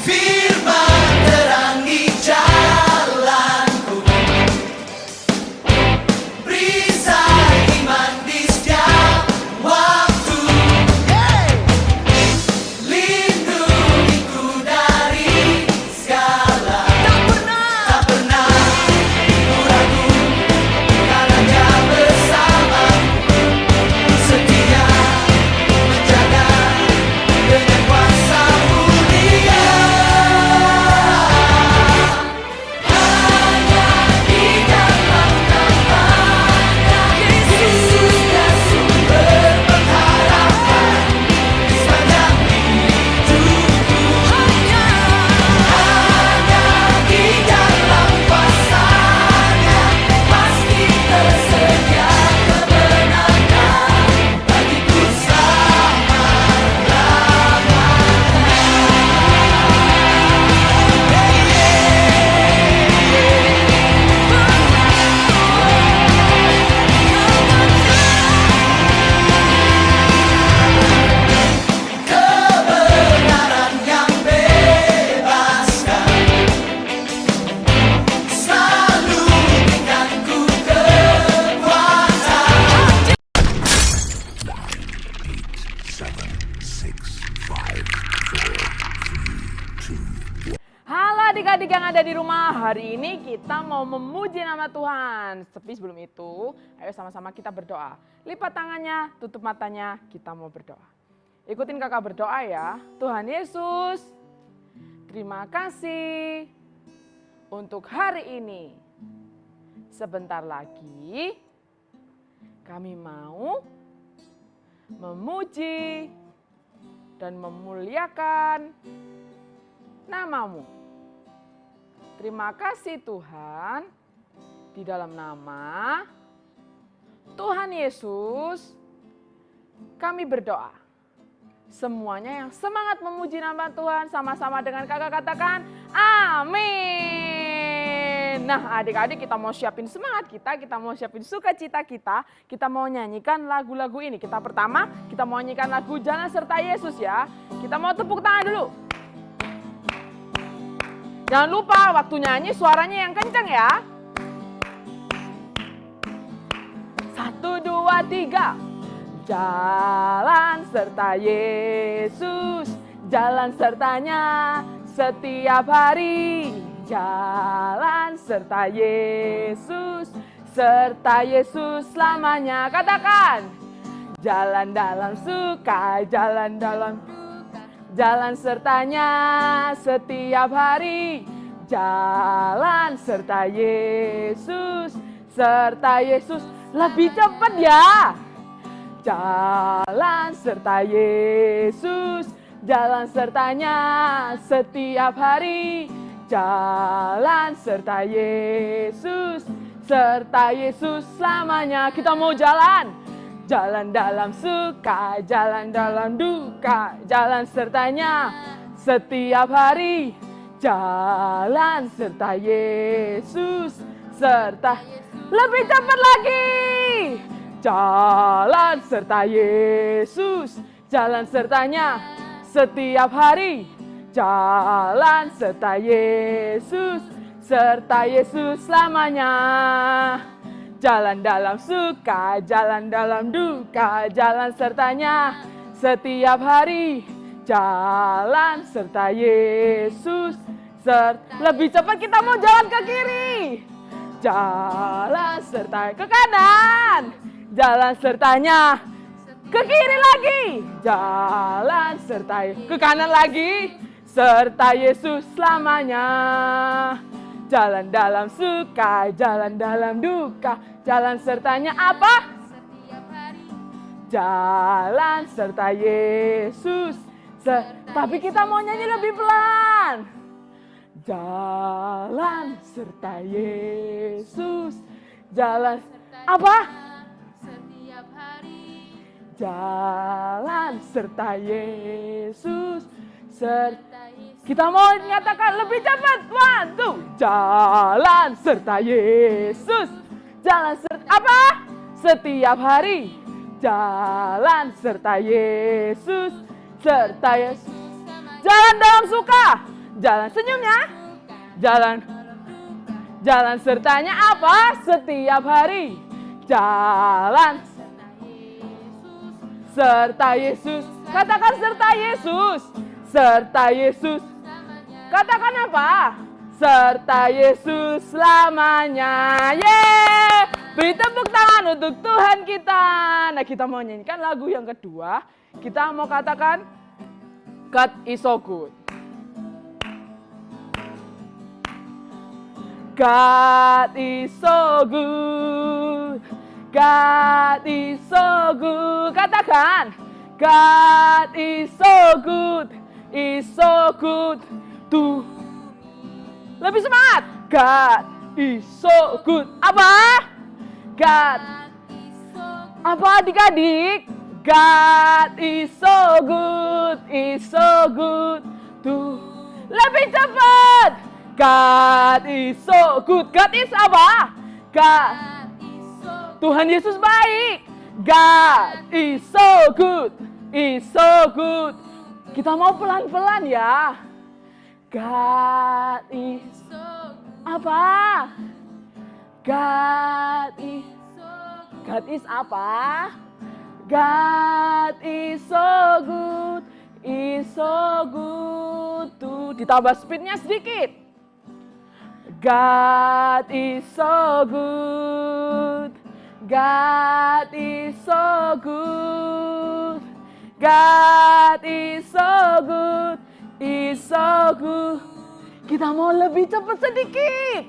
Firman terangi jalanku, perisai iman di setiap waktu. Lindungiku dari segala, tak pernah ku ragu, karena Dia bersamaku, setia menjaga dengan kuasa mulia. Hanya di dalam nama-Nya Yesus dan sumber pengharapan sepanjang hidupku. Hanya di dalam kuasa-Nya pasti tersedia kemenangan bagiku kebenaran yang bebaskan, selalu berikan ku kekuatan. 7, 6, 5, 4, 3, 2. Halo adik-adik yang ada di rumah, hari ini kita mau memuji nama Tuhan. Tapi sebelum itu, ayo sama-sama kita berdoa. Lipat tangannya, tutup matanya, kita mau berdoa. Ikutin kakak berdoa ya. Tuhan Yesus, terima kasih untuk hari ini. Sebentar lagi, kami mau memuji dan memuliakan nama-Mu. Terima kasih Tuhan, di dalam nama Tuhan Yesus kami berdoa. Semuanya yang semangat memuji nama Tuhan sama-sama dengan kakak katakan amin. Nah adik-adik kita mau siapin semangat kita mau siapin sukacita kita mau nyanyikan lagu-lagu ini. Pertama kita mau nyanyikan lagu Jalan Serta Yesus ya. Kita mau tepuk tangan dulu. Jangan lupa waktu nyanyi suaranya yang kencang ya. 1, 2, 3. Jalan serta Yesus, jalan sertanya setiap hari. Jalan serta Yesus, serta Yesus selamanya. Katakan, jalan dalam suka, jalan dalam jalan sertanya setiap hari. Jalan serta Yesus, serta Yesus. Lebih cepat ya. Jalan serta Yesus, jalan sertanya setiap hari. Jalan serta Yesus, serta Yesus selamanya. Kita mau jalan. Jalan dalam suka, jalan dalam duka, jalan sertanya setiap hari. Jalan serta Yesus, serta lebih cepat lagi. Jalan serta Yesus, jalan sertanya setiap hari. Jalan serta Yesus, serta Yesus selamanya. Jalan dalam suka, jalan dalam duka, jalan sertanya setiap hari. Jalan serta Yesus, lebih cepat kita mau jalan ke kiri. Jalan serta ke kanan, jalan sertanya ke kiri lagi. Jalan serta ke kanan lagi, serta Yesus selamanya. Jalan dalam suka, jalan dalam duka, jalan sertanya apa? Setiap hari. Jalan serta Yesus. Tapi kita mau nyanyi lebih pelan. Jalan serta Yesus. Jalan apa? Setiap hari. Jalan serta Yesus. Kita mau nyatakan lebih cepat. 1, 2. Jalan serta Yesus. Jalan serta apa? Setiap hari. Jalan serta Yesus. Serta Yesus. Jalan dalam suka. Jalan senyumnya. Jalan sertanya apa? Setiap hari. Jalan serta Yesus. Katakan serta Yesus. Serta Yesus. Katakan apa? Serta Yesus selamanya. Yeay! Beri tepuk tangan untuk Tuhan kita. Nah, kita mau nyanyikan lagu yang kedua. Kita mau katakan God is so good. God is so good. God is so good. Katakan, God is so good. Is so good to. Lebih semangat. God is so good. Apa? God. Apa adik-adik? God is so good. Is so good to. Lebih cepat. God is so good. God is apa? God. Tuhan Yesus baik. God is so good. Is so good. Kita mau pelan-pelan ya. God is apa? God is apa? God is so good. Is so good to. Ditambah speednya sedikit. God is so good. God is so good. God is so good. Is so good. Kita mau lebih cepat sedikit.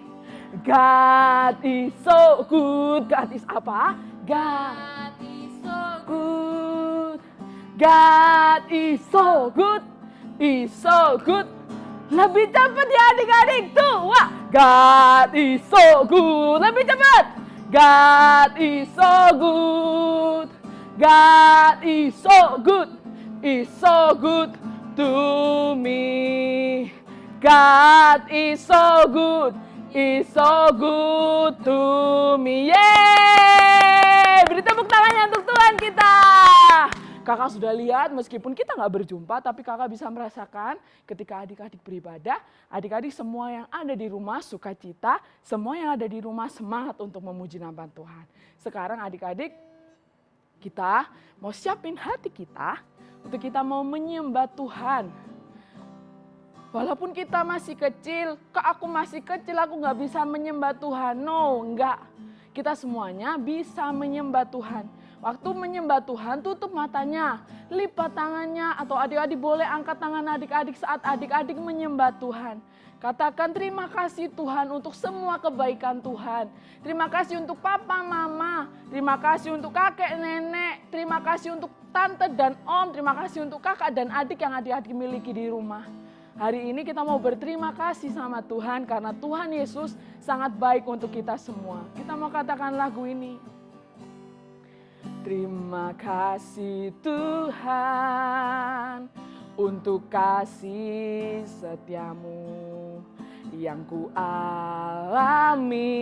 God is so good. God is apa? God is so good. God is so good. Is so good. Lebih cepat ya adik-adik tuh. Wah. God is so good. Lebih cepat. God is so good. God is so good. Is so good to me. God is so good. Is so good to me. Yeay. Beri tepuk tangannya untuk Tuhan kita. Kakak sudah lihat meskipun kita nggak berjumpa, tapi kakak bisa merasakan ketika adik-adik beribadah, adik-adik semua yang ada di rumah sukacita, semua yang ada di rumah semangat untuk memuji nama Tuhan. Sekarang adik-adik kita mau siapin hati kita untuk kita mau menyembah Tuhan. Walaupun kita masih kecil, kok aku masih kecil aku nggak bisa menyembah Tuhan. No, enggak. Kita semuanya bisa menyembah Tuhan. Waktu menyembah Tuhan, tutup matanya, lipat tangannya, atau adik-adik boleh angkat tangan adik-adik saat adik-adik menyembah Tuhan. Katakan terima kasih Tuhan untuk semua kebaikan Tuhan. Terima kasih untuk papa, mama. Terima kasih untuk kakek, nenek. Terima kasih untuk tante dan om. Terima kasih untuk kakak dan adik yang adik-adik miliki di rumah. Hari ini kita mau berterima kasih sama Tuhan karena Tuhan Yesus sangat baik untuk kita semua. Kita mau katakan lagu ini. Terima kasih Tuhan untuk kasih setiamu yang ku alami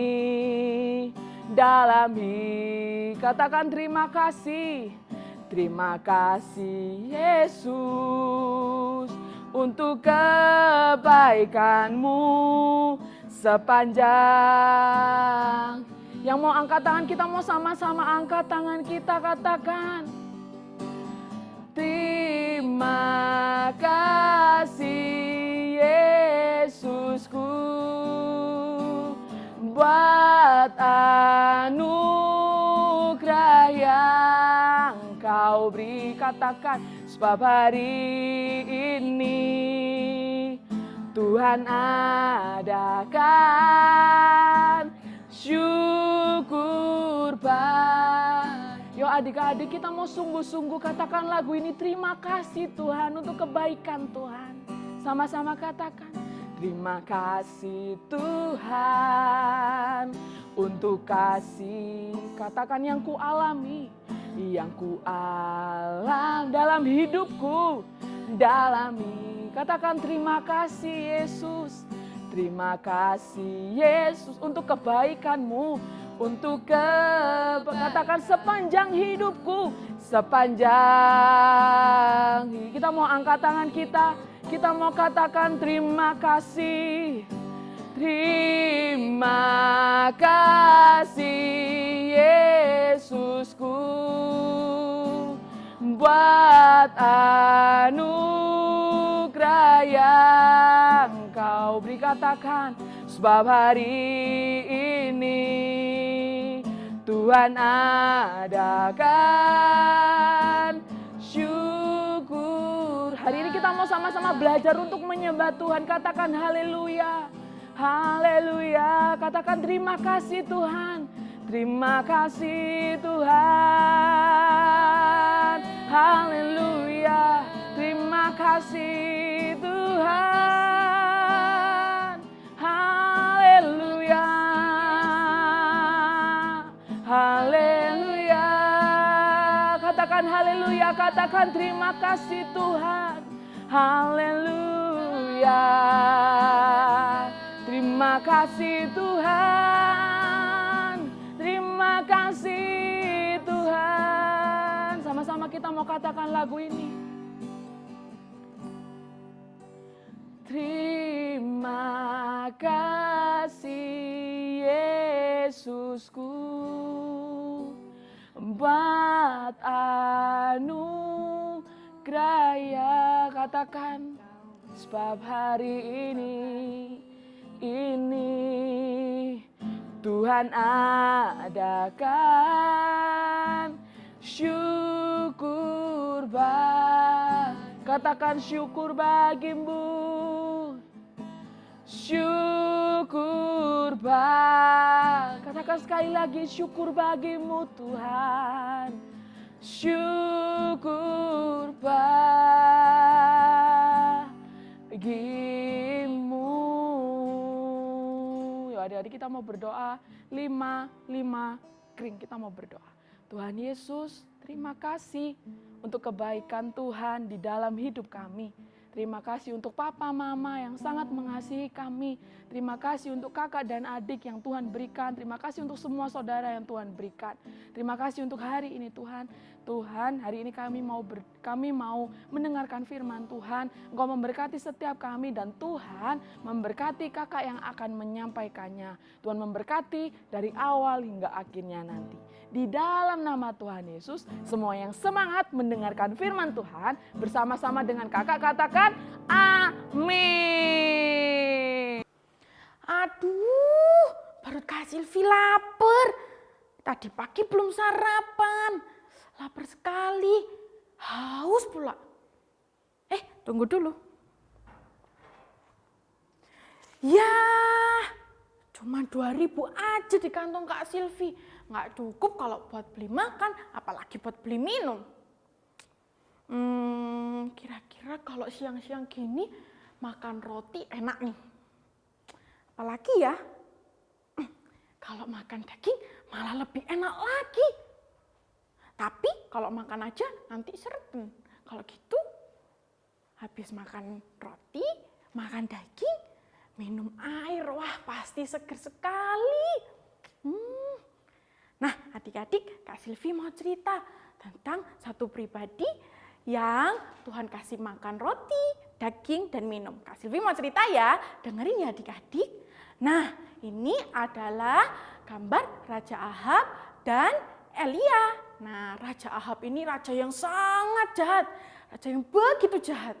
dalam hidup. Katakan terima kasih. Terima kasih Yesus untuk kebaikanmu sepanjang. Yang mau angkat tangan kita mau sama-sama angkat tangan kita, katakan terima kasih Yesusku buat anugerah yang kau beri. Katakan sebab hari ini Tuhan adakan syukur baik. Yo adik-adik kita mau sungguh-sungguh katakan lagu ini. Terima kasih Tuhan untuk kebaikan Tuhan. Sama-sama katakan. Terima kasih Tuhan untuk kasih. Katakan yang ku alami. Yang ku alam dalam hidupku. Katakan terima kasih Yesus. Terima kasih Yesus untuk kebaikan-Mu, untuk katakan sepanjang hidupku, sepanjang hidup. Kita mau angkat tangan kita mau katakan terima kasih. Terima kasih Yesusku buat anugerah yang Kau beri. Katakan, sebab hari ini Tuhan adakan syukur. Hari ini kita mau sama-sama belajar untuk menyembah Tuhan. Katakan haleluya. Haleluya, katakan terima kasih Tuhan. Terima kasih Tuhan. Haleluya, terima kasih Tuhan. Haleluya. Haleluya. Katakan haleluya, katakan terima kasih Tuhan. Haleluya. Terima kasih Tuhan, terima kasih Tuhan. Sama-sama kita mau katakan lagu ini. Terima kasih Yesusku buat anugerah ya. Katakan, sebab hari ini Tuhan adakan syukur katakan syukur bagimu, syukur katakan sekali lagi, syukur bagimu Tuhan, syukur bagimu. Adik-adik kita mau berdoa 5 kring, kita mau berdoa. Tuhan Yesus, terima kasih untuk kebaikan Tuhan di dalam hidup kami. Terima kasih untuk papa mama yang sangat mengasihi kami. Terima kasih untuk kakak dan adik yang Tuhan berikan. Terima kasih untuk semua saudara yang Tuhan berikan. Terima kasih untuk hari ini Tuhan. Tuhan, hari ini kami mau mendengarkan firman Tuhan. Engkau memberkati setiap kami dan Tuhan memberkati kakak yang akan menyampaikannya. Tuhan memberkati dari awal hingga akhirnya nanti. Di dalam nama Tuhan Yesus, semua yang semangat mendengarkan firman Tuhan bersama-sama dengan kakak katakan amin. Aduh, perut Kak Silvi lapar. Tadi pagi belum sarapan. Lapar sekali. Haus pula. Tunggu dulu. Ya, cuma 2.000 aja di kantong Kak Silvi. Nggak cukup kalau buat beli makan, apalagi buat beli minum. Kira-kira kalau siang-siang gini makan roti enak nih. Apalagi ya, kalau makan daging malah lebih enak lagi. Tapi kalau makan aja nanti serem. Kalau gitu, habis makan roti, makan daging, minum air, wah pasti seger sekali. Nah, adik-adik, Kak Silvi mau cerita tentang satu pribadi yang Tuhan kasih makan roti, daging, dan minum. Kak Silvi mau cerita ya, dengerin ya adik-adik. Nah, ini adalah gambar Raja Ahab dan Elia. Nah, Raja Ahab ini raja yang sangat jahat, raja yang begitu jahat.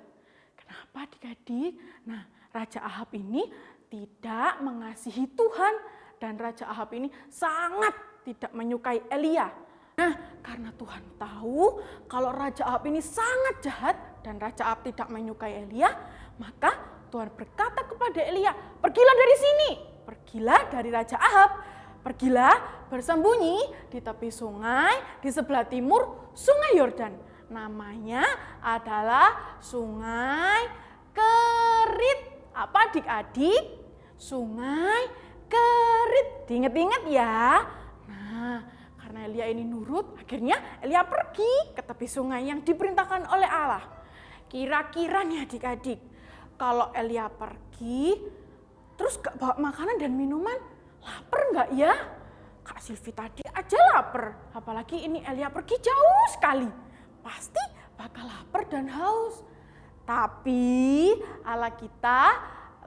Kenapa adik-adik? Nah, Raja Ahab ini tidak mengasihi Tuhan dan Raja Ahab ini sangat tidak menyukai Elia. Nah, karena Tuhan tahu kalau Raja Ahab ini sangat jahat dan Raja Ahab tidak menyukai Elia, maka Tuhan berkata kepada Elia, pergilah dari sini, pergilah dari Raja Ahab, pergilah bersembunyi di tepi sungai di sebelah timur Sungai Yordan. Namanya adalah Sungai Kerit. Apa adik-adik? Sungai Kerit. Diingat-ingat ya. Nah, karena Elia ini nurut, akhirnya Elia pergi ke tepi sungai yang diperintahkan oleh Allah. Kira-kira nih adik-adik, kalau Elia pergi, terus gak bawa makanan dan minuman, lapar gak ya? Kak Silvi tadi aja lapar, apalagi ini Elia pergi jauh sekali. Pasti bakal lapar dan haus. Tapi Allah kita,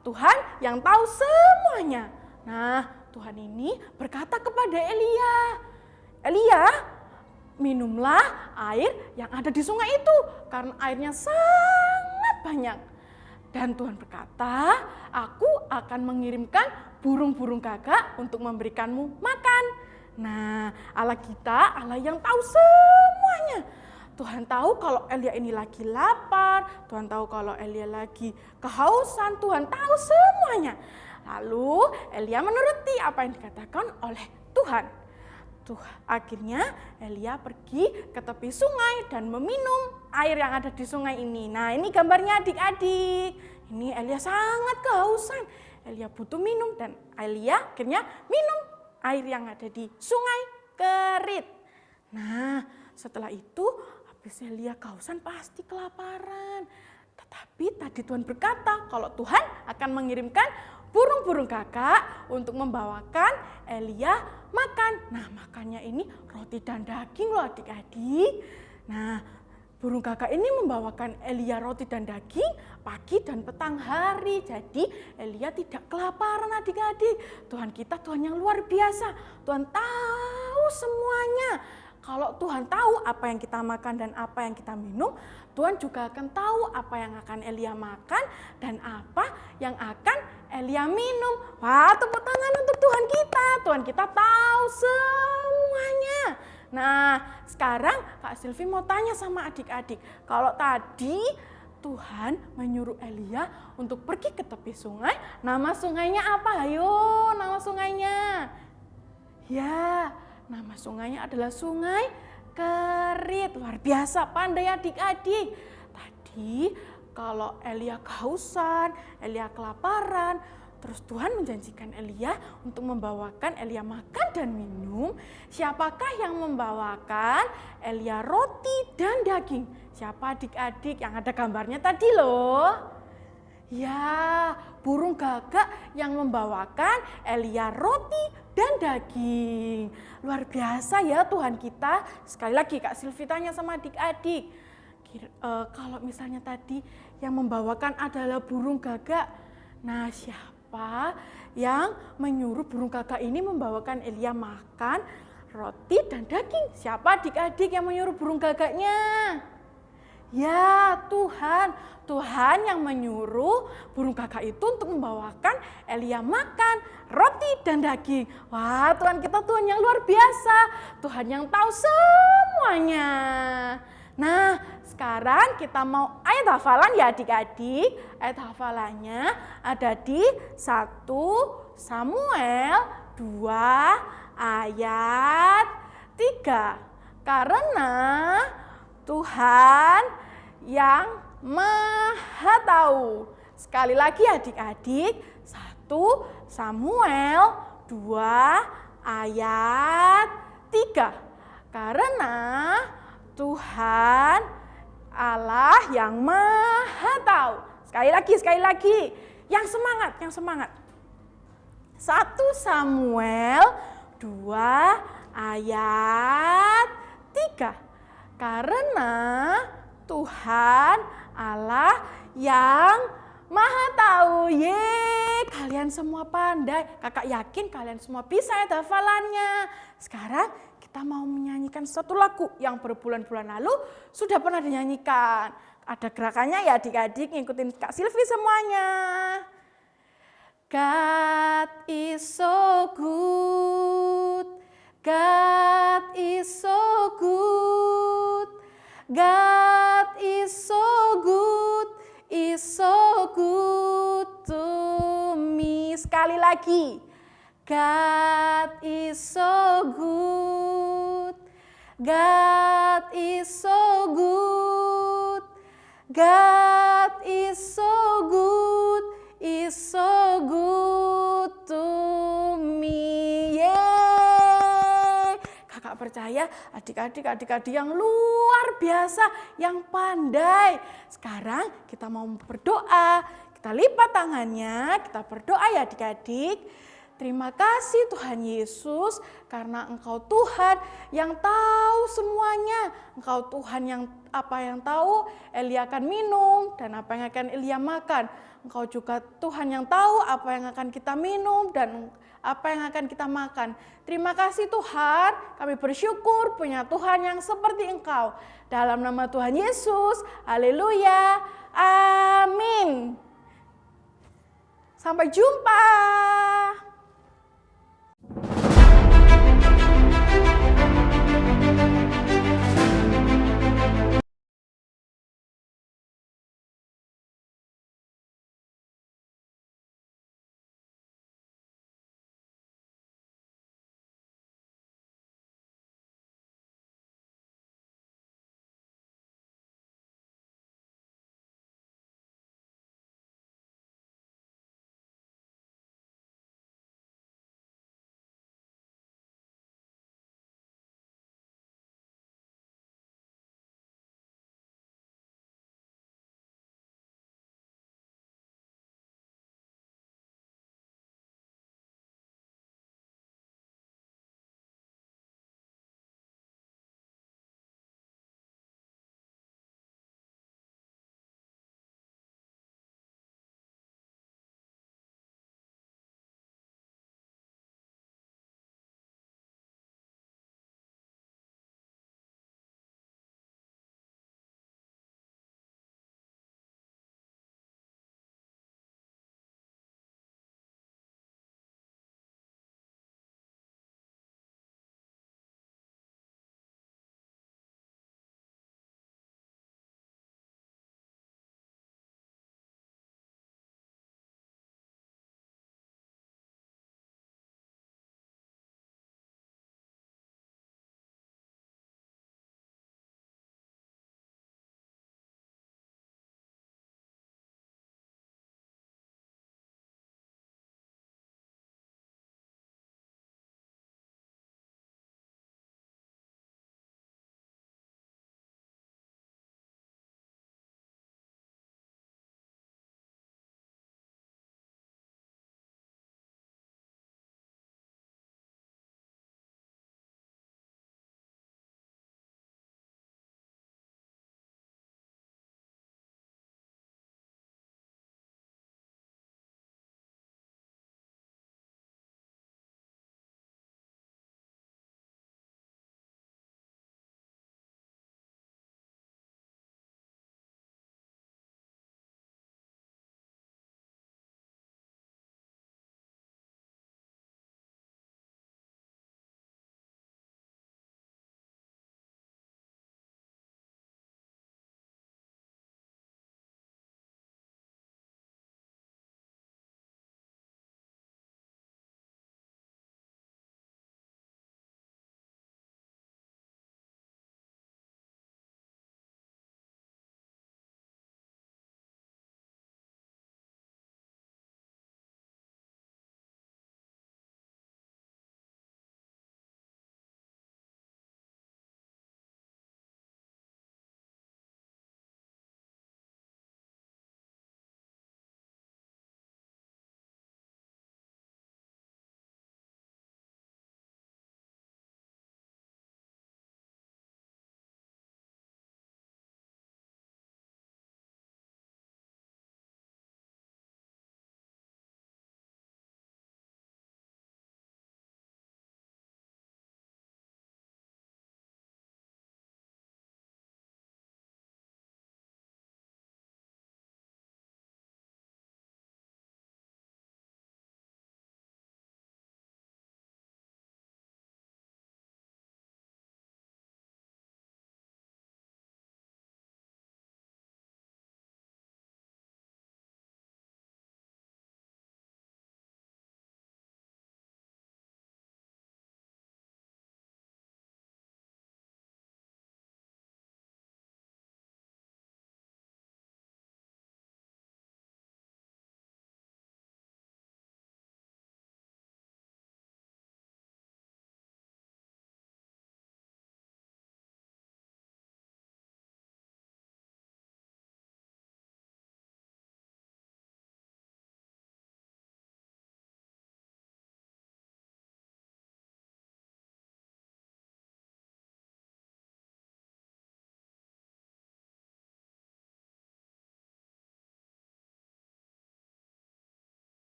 Tuhan yang tahu semuanya. Nah, Tuhan ini berkata kepada Elia, Elia, minumlah air yang ada di sungai itu, karena airnya sangat banyak. Dan Tuhan berkata, aku akan mengirimkan burung-burung gagak untuk memberikanmu makan. Nah, Allah kita, Allah yang tahu semuanya. Tuhan tahu kalau Elia ini lagi lapar, Tuhan tahu kalau Elia lagi kehausan, Tuhan tahu semuanya. Lalu Elia menuruti apa yang dikatakan oleh Tuhan. Akhirnya Elia pergi ke tepi sungai dan meminum air yang ada di sungai ini. Nah, ini gambarnya adik-adik. Ini Elia sangat kehausan. Elia butuh minum dan Elia akhirnya minum air yang ada di sungai Kerit. Nah, setelah itu habis Elia kehausan pasti kelaparan. Tetapi tadi Tuhan berkata kalau Tuhan akan mengirimkan burung-burung gagak untuk membawakan Elia makan. Nah, makannya ini roti dan daging loh adik-adik. Nah, burung gagak ini membawakan Elia roti dan daging pagi dan petang hari. Jadi Elia tidak kelaparan adik-adik. Tuhan kita Tuhan yang luar biasa. Tuhan tahu semuanya. Kalau Tuhan tahu apa yang kita makan dan apa yang kita minum, Tuhan juga akan tahu apa yang akan Elia makan dan apa yang akan Elia minum. Wah, tepuk tangan untuk Tuhan kita. Tuhan kita tahu semuanya. Nah, sekarang Kak Silvi mau tanya sama adik-adik. Kalau tadi Tuhan menyuruh Elia untuk pergi ke tepi sungai, nama sungainya apa? Ayo, nama sungainya. Ya, nama sungainya adalah Sungai Kerit. Luar biasa, pandai adik-adik. Tadi kalau Elia kehausan, Elia kelaparan, terus Tuhan menjanjikan Elia untuk membawakan Elia makan dan minum. Siapakah yang membawakan Elia roti dan daging? Siapa adik-adik yang ada gambarnya tadi loh? Ya, burung gagak yang membawakan Elia roti dan daging. Luar biasa ya Tuhan kita. Sekali lagi Kak Silvi tanya sama adik-adik. Kalau misalnya tadi yang membawakan adalah burung gagak. Nah, siapa yang menyuruh burung gagak ini membawakan Elia makan roti dan daging? Siapa adik-adik yang menyuruh burung gagaknya? Ya, Tuhan. Tuhan yang menyuruh burung gagak itu untuk membawakan Elia makan roti dan daging. Wah, Tuhan kita Tuhan yang luar biasa. Tuhan yang tahu semuanya. Nah, sekarang kita mau ayat hafalan ya adik-adik. Ayat hafalannya ada di 1 Samuel 2 ayat 3. Karena Tuhan yang Maha Tahu. Sekali lagi adik-adik, 1 Samuel 2 ayat 3. Karena Tuhan Allah yang Maha Tahu. Sekali lagi. Yang semangat. 1 Samuel 2 ayat 3. Karena Tuhan Allah yang Maha Tahu. Yeay, kalian semua pandai. Kakak yakin kalian semua bisa ya hafalannya. Sekarang kita mau menyanyikan satu lagu yang berbulan-bulan lalu sudah pernah dinyanyikan. Ada gerakannya ya adik-adik, ngikutin Kak Silvi semuanya. God is so good. God is so good. God is so good. Is so good to me. Sekali lagi. God is so good. God is so good. God is so good. Is so good to me. Yeay. Kakak percaya adik-adik yang luar biasa, yang pandai. Sekarang kita mau berdoa. Kita lipat tangannya, kita berdoa ya adik-adik. Terima kasih Tuhan Yesus, karena Engkau Tuhan yang tahu semuanya. Engkau Tuhan yang apa yang tahu Elia akan minum dan apa yang akan Elia makan. Engkau juga Tuhan yang tahu apa yang akan kita minum dan apa yang akan kita makan. Terima kasih Tuhan, kami bersyukur punya Tuhan yang seperti Engkau. Dalam nama Tuhan Yesus, haleluya, amin. Sampai jumpa.